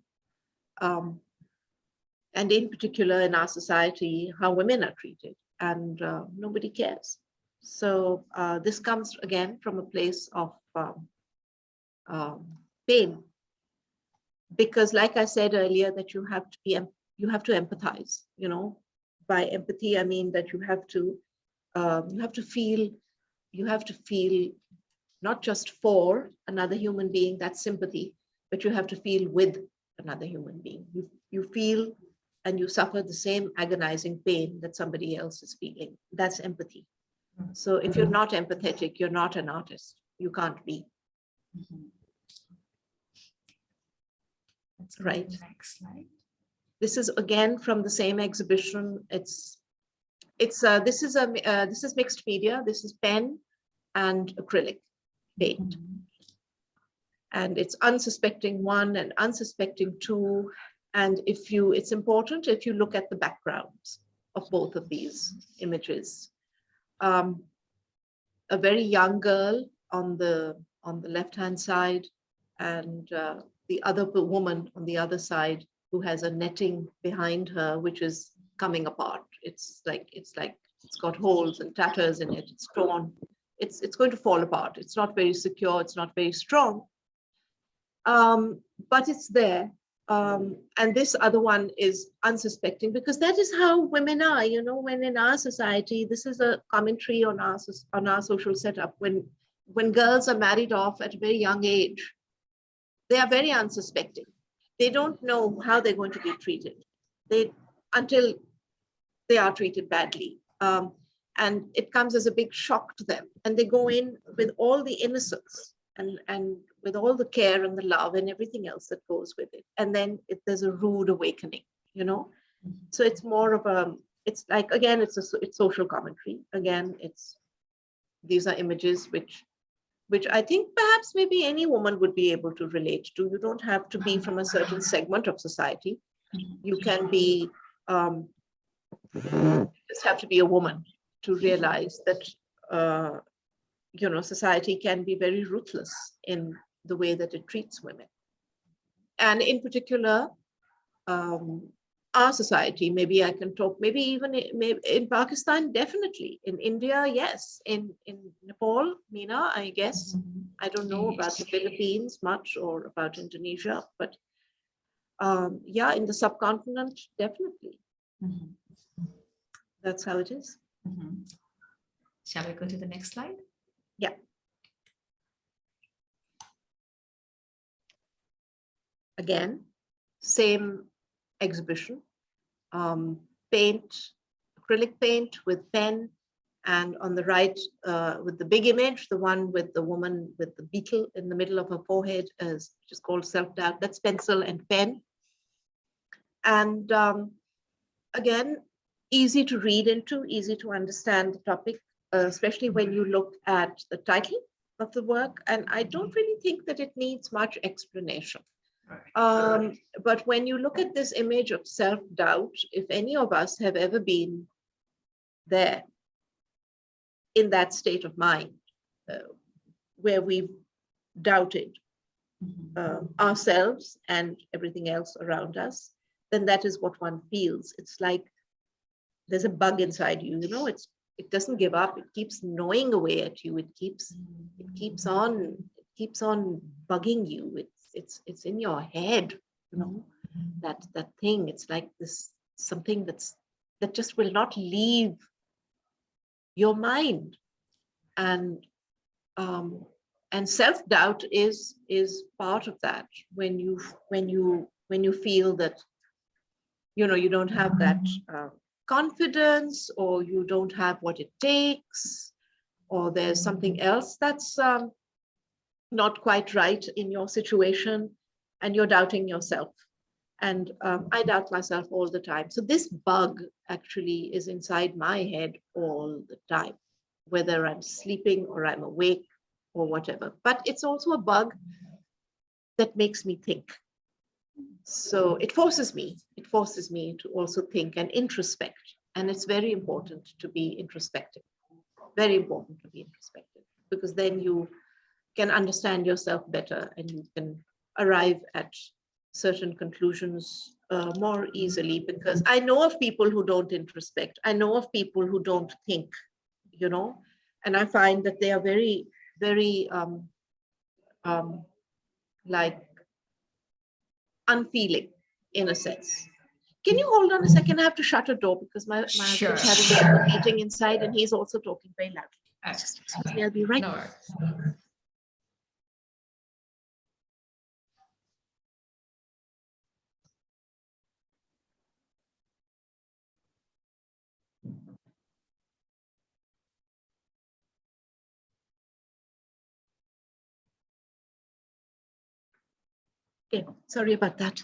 And in particular in our society, how women are treated, and nobody cares. So this comes again from a place of pain, because like I said earlier, that you have to empathize. By empathy I mean that you have to feel not just for another human being, that's sympathy, but you have to feel with another human being. You feel and you suffer the same agonizing pain that somebody else is feeling. That's empathy. So if you're not empathetic, you're not an artist. You can't be. Let's go right. to the next slide. This is again from the same exhibition. This is mixed media. This is pen and acrylic paint. And it's unsuspecting 1 and unsuspecting 2. And it's important if you look at the backgrounds of both of these images. A very young girl on the left-hand side, and the other woman on the other side who has a netting behind her, which is coming apart. It's got holes and tatters in it. It's torn. It's going to fall apart. It's not very secure. It's not very strong. But it's there. And this other one is unsuspecting, because that is how women are, when in our society, this is a commentary on our social setup. When girls are married off at a very young age, they are very unsuspecting. They don't know how they're going to be treated until they are treated badly. And it comes as a big shock to them. And they go in with all the innocence and with all the care and the love and everything else that goes with it. And then there's a rude awakening, So it's more of it's like, again, it's social commentary. Again, these are images which I think perhaps maybe any woman would be able to relate to. You don't have to be from a certain segment of society. You can be, just have to be a woman to realize that, society can be very ruthless in the way that it treats women. And in particular, our society, maybe I can talk, maybe even in Pakistan, definitely. In India, yes. In Nepal, Meena, I guess. I don't know about the Philippines much, or about Indonesia, but yeah, in the subcontinent, definitely. That's how it is. Shall we go to the next slide? Yeah. Again, same exhibition. Paint, acrylic paint with pen, and on the right, with the big image, the one with the woman with the beetle in the middle of her forehead, which is called Self-Doubt. That's pencil and pen. And again, easy to read into, easy to understand the topic, especially when you look at the title of the work. And I don't really think that it needs much explanation. But when you look at this image of self-doubt, if any of us have ever been there in that state of mind, where we've doubted ourselves and everything else around us, then that is what one feels. It's like there's a bug inside you, you know, it doesn't give up. It keeps gnawing away at you. It keeps on bugging you. It's in your head, you know, that thing. It's like this something that just will not leave your mind. And self-doubt is part of that. When you feel that, you know, you don't have that confidence, or you don't have what it takes, or there's something else that's not quite right in your situation, and you're doubting yourself. And I doubt myself all the time. So this bug actually is inside my head all the time, whether I'm sleeping or I'm awake or whatever. But it's also a bug that makes me think. So it forces me to also think and introspect. And it's very important to be introspective, very important to be introspective, because then you can understand yourself better and you can arrive at certain conclusions more easily. Because I know of people who don't introspect. I know of people who don't think, you know, and I find that they are very, very like unfeeling in a sense. Can you hold on a second? I have to shut a door because my Sure. husband's having a meeting inside and he's also talking very loudly. Okay. Just excuse me, I'll be right No back. worries. Okay, sorry about that.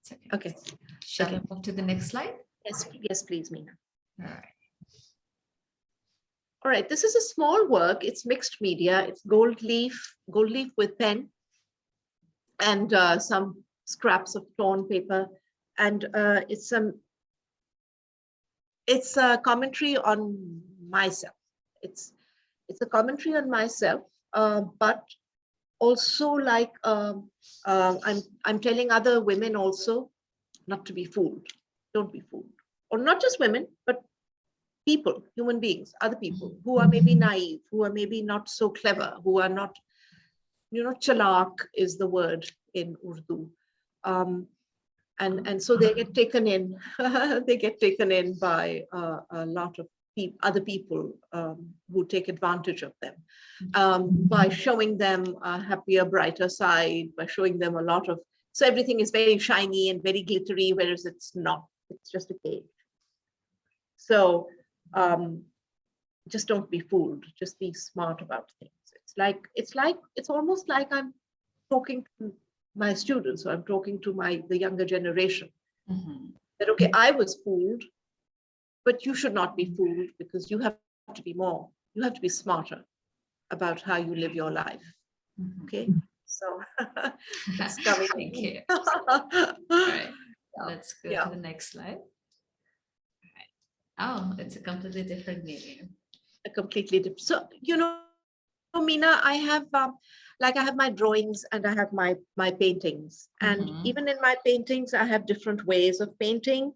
It's okay. Okay. Shall we move to the next slide? Yes, please, Meena. All right. All right, this is a small work. It's mixed media. It's gold leaf with pen and some scraps of torn paper. And it's a commentary on myself. It's a commentary on myself, but also like I'm telling other women also not to be fooled. Don't be fooled. Or not just women, but people, human beings, other people who are maybe naive, who are maybe not so clever, who are not, you know, chalak is the word in Urdu. And so they get taken in, they get taken in by a lot of other people who take advantage of them by showing them a happier, brighter side, by showing them a lot of, so everything is very shiny and very glittery, whereas it's not, it's just a cage. So just don't be fooled, just be smart about things. It's almost like I'm talking to my students, or I'm talking to the younger generation. That, okay, I was fooled, but you should not be fooled, because you have to be more, you have to be smarter about how you live your life. Okay, so it's coming. Thank you. All right, let's go to the next slide. Oh, it's a completely different medium. A completely different. So, you know, Meena, I have like I have my drawings and I have my paintings, and even in my paintings I have different ways of painting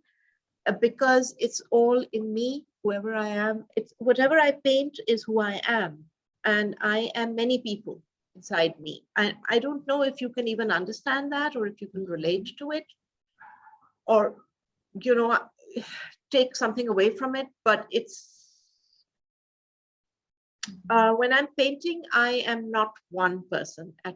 because it's all in me. Whoever I am, it's whatever I paint is who I am, and I am many people inside me. I don't know if you can even understand that, or if you can relate to it, or, you know, take something away from it, but it's when I'm painting, I am not one person at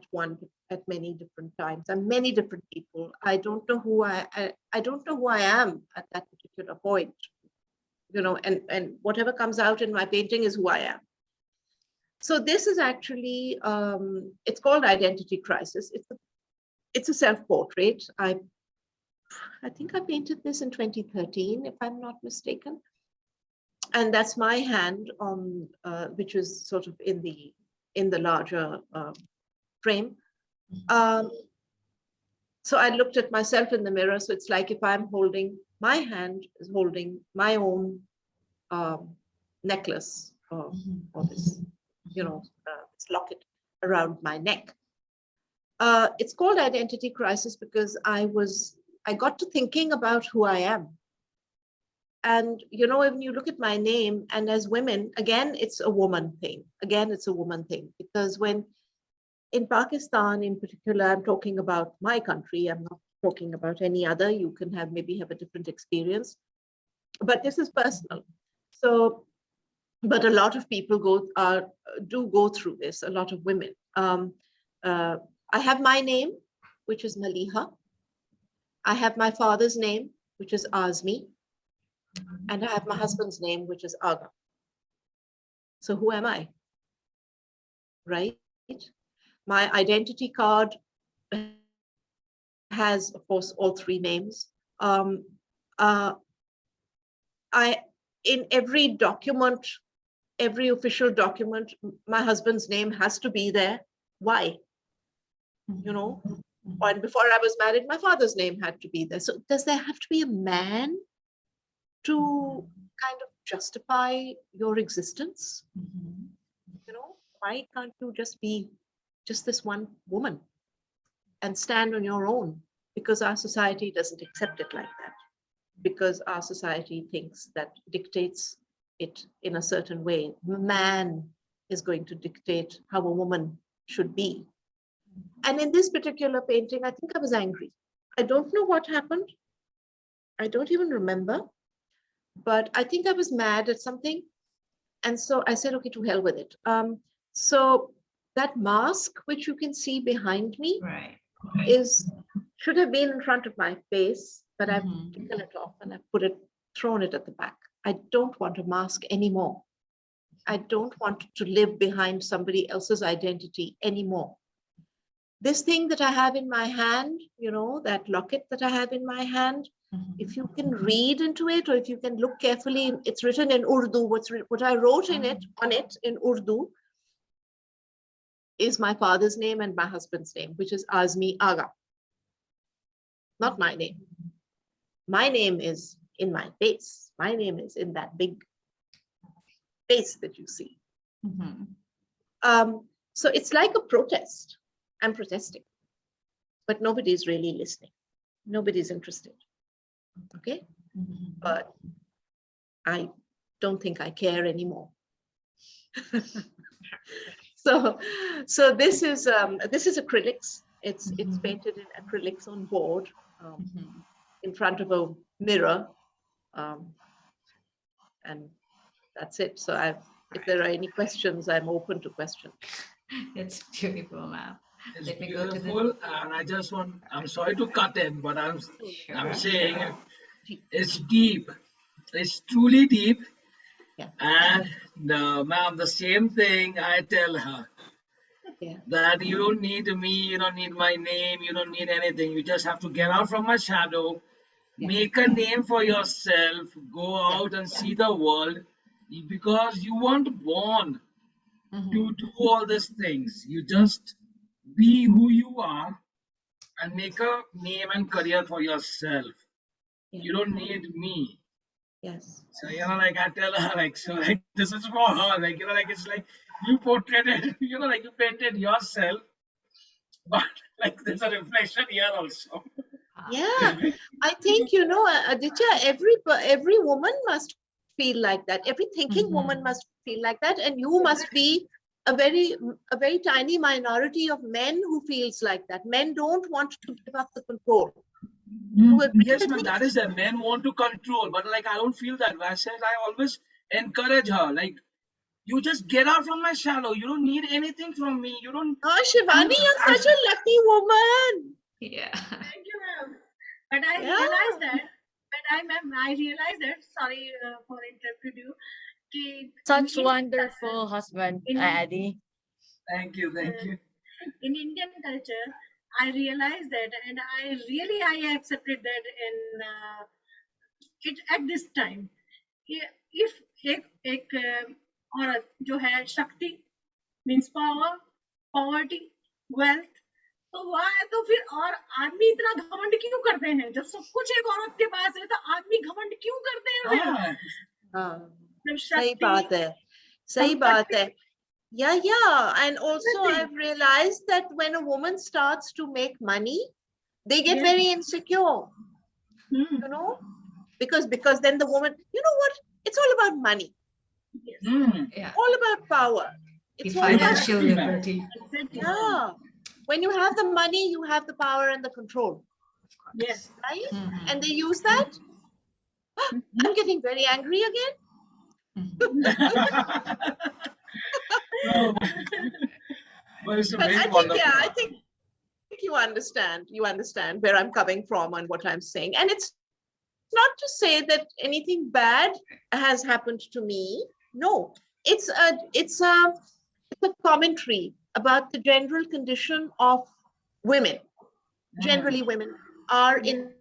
many different times. I'm many different people. I don't know who I don't know who I am at that particular point, you know, and whatever comes out in my painting is who I am. So this is actually it's called Identity Crisis. It's a self-portrait. I I think I painted this in 2013, if I'm not mistaken. And that's my hand on, which is sort of in the larger frame. So I looked at myself in the mirror. So it's like if I'm holding, my hand is holding my own necklace or this, this locket around my neck. It's called identity crisis because I got to thinking about who I am. And, when you look at my name, and as women, again, it's a woman thing. Again, it's a woman thing. Because when in Pakistan in particular, I'm talking about my country, I'm not talking about any other, you can maybe have a different experience. But this is personal. So, but a lot of people do go through this, a lot of women. I have my name, which is Maliha. I have my father's name, which is Azmi. And I have my husband's name, which is Aga. So who am I? Right? My identity card has, of course, all three names. In every document, every official document, my husband's name has to be there. Why? And before I was married, my father's name had to be there. So does there have to be a man to kind of justify your existence? Why can't you just be just this one woman and stand on your own? Because our society doesn't accept it like that. Because our society thinks that dictates it in a certain way. Man is going to dictate how a woman should be. And in this particular painting, I think I was angry. I don't know what happened. I don't even remember. But I think I was mad at something. And so I said, okay, to hell with it. So that mask, which you can see behind me, should have been in front of my face, but I've taken it off and I've thrown it at the back. I don't want a mask anymore. I don't want to live behind somebody else's identity anymore. This thing that I have in my hand, that locket that I have in my hand, if you can read into it, or if you can look carefully, it's written in Urdu. What I wrote on it in Urdu is my father's name and my husband's name, which is Azami Aga. Not my name. My name is in my face. My name is in that big face that you see. So it's like a protest. I'm protesting, but nobody's really listening. Nobody's interested. Okay, but I don't think I care anymore. So this is acrylics. It's painted in acrylics on board in front of a mirror, and that's it. So if there are any questions, I'm open to questions. It's beautiful, ma'am. It's beautiful, and I'm sorry to cut in, but I'm saying it's deep. It's truly deep. Yeah. And ma'am, the same thing I tell her. Yeah. That you don't need me, you don't need my name, you don't need anything. You just have to get out from my shadow, make a name for yourself, go out and see the world, because you weren't born to do all these things. You just be who you are and make a name and career for yourself. You don't need me. Yes. So, I tell her, this is for her, it's like you portrayed it, you painted yourself, but there's a reflection here also. Yeah, I think, Aditya, every woman must feel like that. Every thinking woman must feel like that. And you must be a very tiny minority of men who feels like that. Men don't want to give up the control. Yes, ma'am, that is that. Men want to control, but I don't feel that way. I always encourage her, you just get out from my shadow. You don't need anything from me. You don't. Oh, Shivani, you're such a lucky woman. Yeah. Thank you, ma'am. But I realized that, sorry for interrupting you. Such wonderful husband, Addy. Thank you. In Indian culture, I realized that, and I accepted that in it at this time. If एक औरत जो है शक्ति means power poverty wealth तो वह है, तो फिर और आदमी इतना घमंड क्यों करते हैं? जब सब कुछ एक औरत के पास है तो आदमी घमंड क्यों करते हैं फिर? जब सही शक्ति बात है, सही बात है. Yeah. And also I've realized that when a woman starts to make money, they get very insecure, you know, because then the woman, you know what? It's all about money. Yeah. All about power. The It's all about financial liberty. yeah. When you have the money, you have the power and the control, Yes. right? Mhm. And they use that. I'm getting very angry again. No, but it's a But very I think, wonderful. yeah, I think you understand where I'm coming from and what I'm saying. And it's not to say that anything bad has happened to me. No, it's a commentary about the general condition of women. Generally, women are in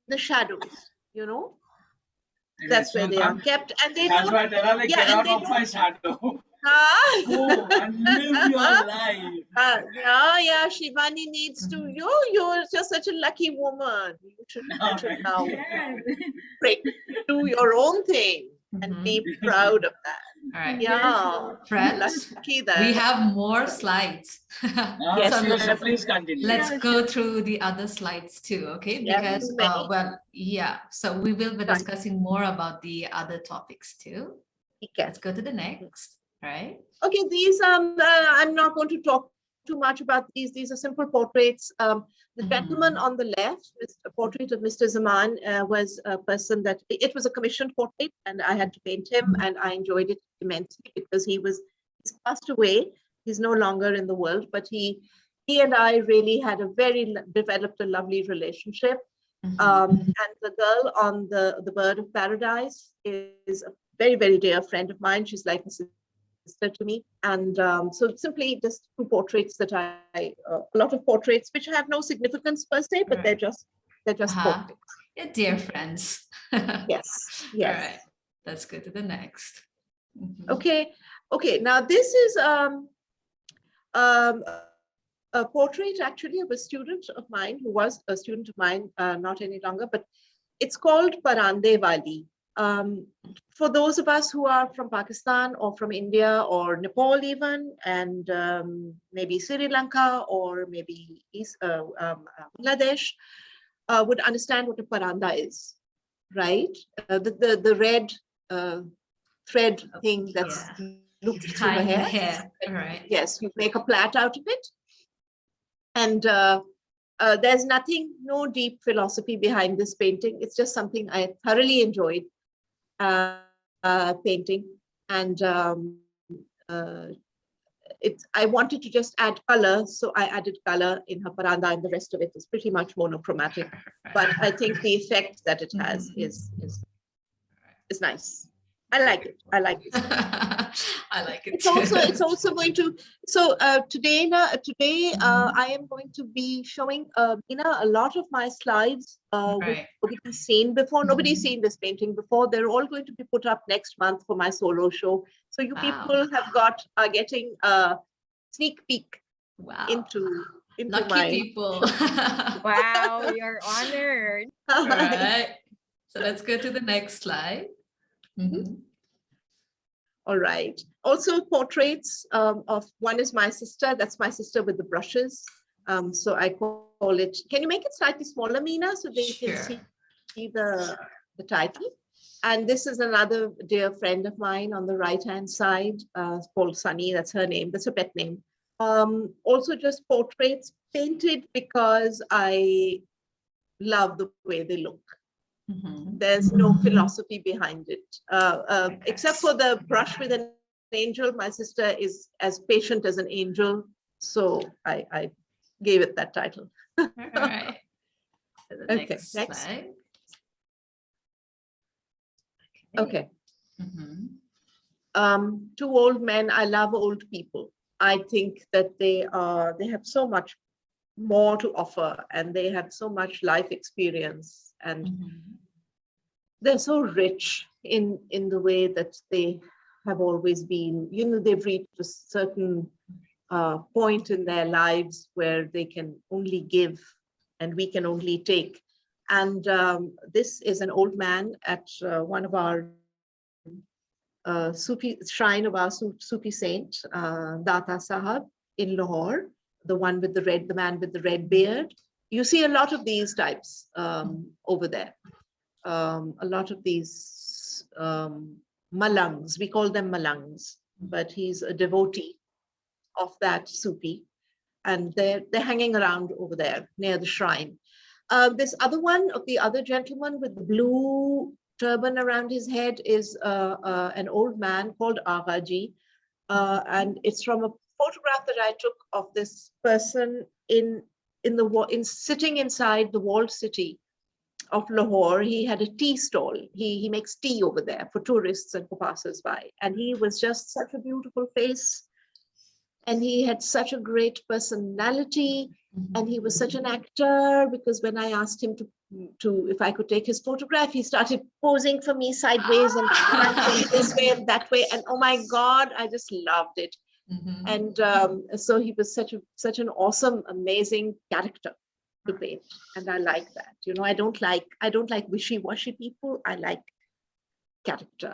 the shadows, you know. That's where they are kept, and they That's don't. why I tell her, like, Yeah, get and out they of my don't. shadow. Go Ah. and live your life. Yeah, Shivani needs to. You're just such a lucky woman. You should now break, do your own thing, and be proud of that. All right. Yeah, Friends, lucky that we have more slides. Yes, So you Sure, please continue. let's go through the other slides too, okay? Yeah, Because, too many. well, yeah, so we will be Fine. discussing more about the other topics too. Okay. Let's go to the next, right? Okay, these I'm not going to talk too much about these. These are simple portraits. The gentleman on the left, a portrait of Mr. Zaman, was a person that it was a commissioned portrait, and I had to paint him, and I enjoyed it immensely because he's passed away. He's no longer in the world, but he and I really had developed a lovely relationship. And the girl on the bird of paradise is a very, very dear friend of mine. She's like a sister to me. And so simply just two portraits that a lot of portraits which have no significance per se, but they're just portraits. Yeah, dear friends. Yes. All right, let's go to the next. Okay. Now this is a portrait actually of a student of mine who was a student of mine, not any longer, but it's called Parande Wali. For those of us who are from Pakistan or from India or Nepal even, and maybe Sri Lanka or maybe Bangladesh, would understand what a paranda is, right? The red thread thing that's looped through the hair. Right. Yes, you make a plait out of it. And there's no deep philosophy behind this painting. It's just something I thoroughly enjoyed painting. And I wanted to just add color, so I added color in her paranda, and the rest of it is pretty much monochromatic. But I think the effect that it has is nice. I like it. I like it. I like it. It's also going to. So today I am going to be showing a lot of my slides which nobody's seen before. Nobody's seen this painting before. They're all going to be put up next month for my solo show. So you people are getting a sneak peek into lucky my people. Wow, you're honored. All right. So let's go to the next slide. All right. Also portraits of one is my sister. That's my sister with the brushes. So I call it. Can you make it slightly smaller, Meena, so they can see the title? And this is another dear friend of mine on the right-hand side, called Sunny. That's her name. That's her pet name. Also just portraits painted because I love the way they look. There's no philosophy behind it, except for the brush with an angel. My sister is as patient as an angel, so I gave it that title. All right. Okay, next. Slide. Okay. Two old men. I love old people. I think that they have so much more to offer, and they have so much life experience, and they're so rich in the way that they have always been. You know, they've reached a certain point in their lives where they can only give and we can only take. And this is an old man at one of our Sufi shrine of our Sufi saint, Data Sahab in Lahore, the man with the red beard. You see a lot of these types over there. A lot of these malangs, we call them malangs, but he's a devotee of that Sufi, and they're hanging around over there near the shrine. This other one of the other gentleman with the blue turban around his head is an old man called Aga Ji, and it's from a photograph that I took of this person in sitting inside the walled city of Lahore. He had a tea stall. He makes tea over there for tourists and for passers-by, and he was just such a beautiful face, and he had such a great personality, and he was such an actor, because when I asked him to if I could take his photograph, he started posing for me sideways and this way and that way, and oh my God, I just loved it. And so he was such an awesome, amazing character to paint, and I like that. You know, I don't like wishy-washy people. I like character.